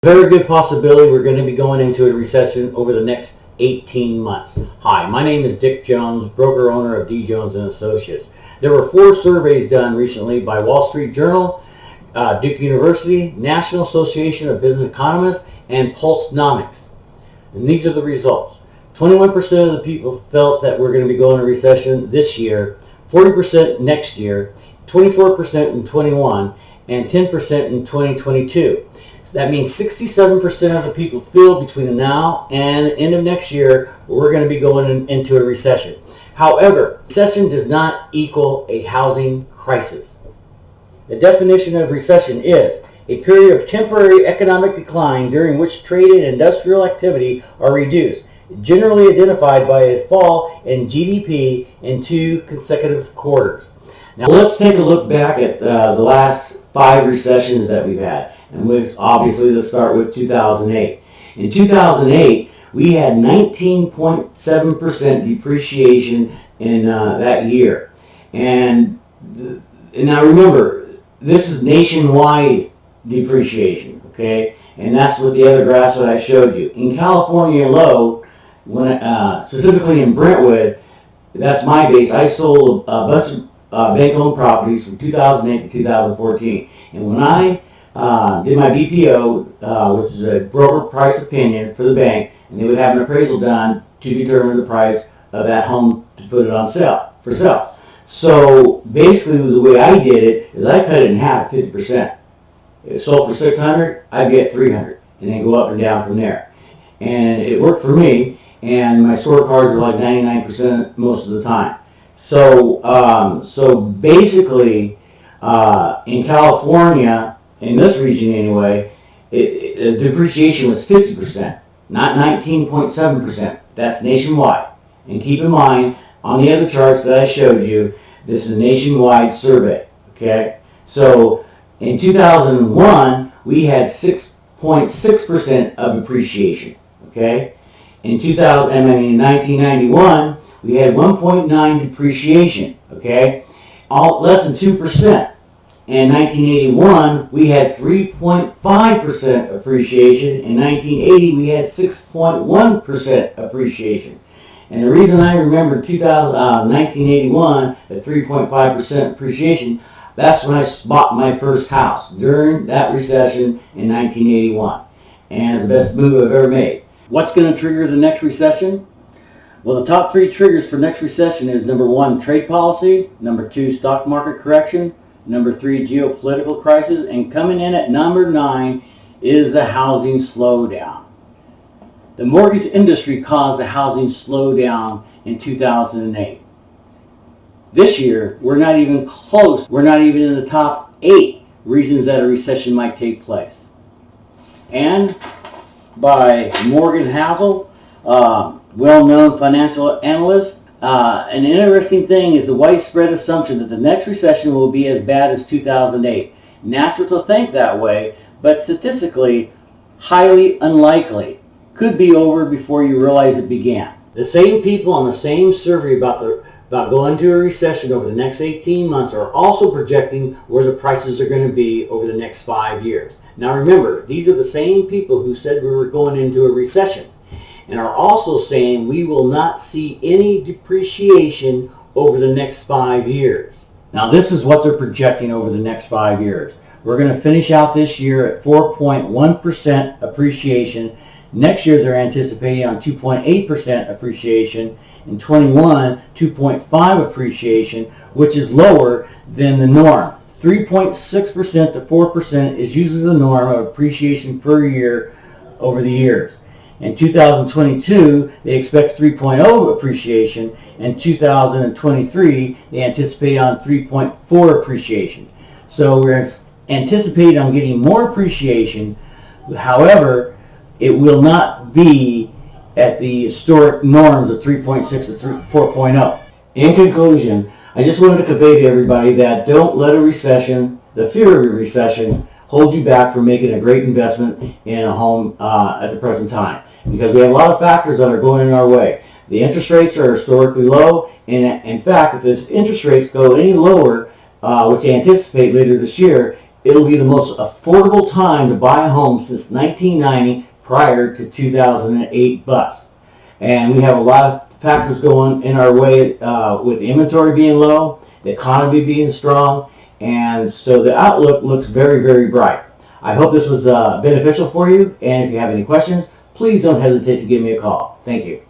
Very good possibility we're going to be going into a recession over the next 18 months. Hi, my name is Dick Jones, broker owner of D. Jones and Associates. There were 4 surveys done recently by Wall Street Journal, Duke University, National Association of Business Economists, and Pulsenomics. And these are the results. 21% of the people felt that we're going to be going into a recession this year, 40% next year, 24% in 21, and 10% in 2022. That means 67% of the people feel between now and the end of next year we're going to be going into a recession. However, recession does not equal a housing crisis. The definition of recession is a period of temporary economic decline during which trade and industrial activity are reduced, generally identified by a fall in GDP in 2 consecutive quarters. Now let's take a look back at the last 5 recessions that we've had. And obviously, let's start with 2008. In 2008, we had 19.7% depreciation in that year. And now remember, this is nationwide depreciation, okay? And that's what the other graphs that I showed you. In California alone, specifically in Brentwood, that's my base, I sold a bunch of bank-owned properties from 2008 to 2014. And when I did my BPO, which is a broker price opinion for the bank, and they would have an appraisal done to determine the price of that home to put it on sale, for sale. So basically the way I did it is I cut it in half, 50%. If it sold for $600, I'd get $300, and then go up and down from there. And it worked for me, and my scorecards were like 99% most of the time. So, basically, in California, in this region anyway, the depreciation was 50%, not 19.7%. That's nationwide. And keep in mind, on the other charts that I showed you, this is a nationwide survey, okay? So in 2001, we had 6.6% of appreciation, okay? In 1991, we had 1.9 depreciation, okay? Less than 2%. In 1981, we had 3.5% appreciation. In 1980, we had 6.1% appreciation. And the reason I remember 1981 at 3.5% appreciation, that's when I bought my first house during that recession in 1981. And it's the best move I've ever made. What's going to trigger the next recession? Well, the top 3 triggers for next recession is number 1, trade policy, number 2, stock market correction, number 3, geopolitical crisis, and coming in at number 9 is the housing slowdown. The mortgage industry caused the housing slowdown in 2008. This year, we're not even close. We're not even in the top 8 reasons that a recession might take place. And by Morgan Housel, well-known financial analyst, an interesting thing is the widespread assumption that the next recession will be as bad as 2008. Natural to think that way, but statistically, highly unlikely. Could be over before you realize it began. The same people on the same survey about going to a recession over the next 18 months are also projecting where the prices are going to be over the next 5 years. Now remember, these are the same people who said we were going into a recession, and are also saying we will not see any depreciation over the next 5 years. Now this is what they're projecting over the next 5 years. We're going to finish out this year at 4.1% appreciation. Next year they're anticipating on 2.8% appreciation. In 21, 2.5% appreciation, which is lower than the norm. 3.6% to 4% is usually the norm of appreciation per year over the years. In 2022, they expect 3.0 appreciation. In 2023, they anticipate on 3.4 appreciation. So we're anticipating on getting more appreciation. However, it will not be at the historic norms of 3.6 to 4.0. In conclusion, I just wanted to convey to everybody that don't let a recession, the fear of a recession, hold you back from making a great investment in a home at the present time. Because we have a lot of factors that are going in our way. The interest rates are historically low, and in fact, if the interest rates go any lower, which they anticipate later this year, it'll be the most affordable time to buy a home since 1990 prior to 2008 bust. And we have a lot of factors going in our way with the inventory being low, the economy being strong, and so the outlook looks very, very bright. I hope this was beneficial for you, and if you have any questions, please don't hesitate to give me a call. Thank you.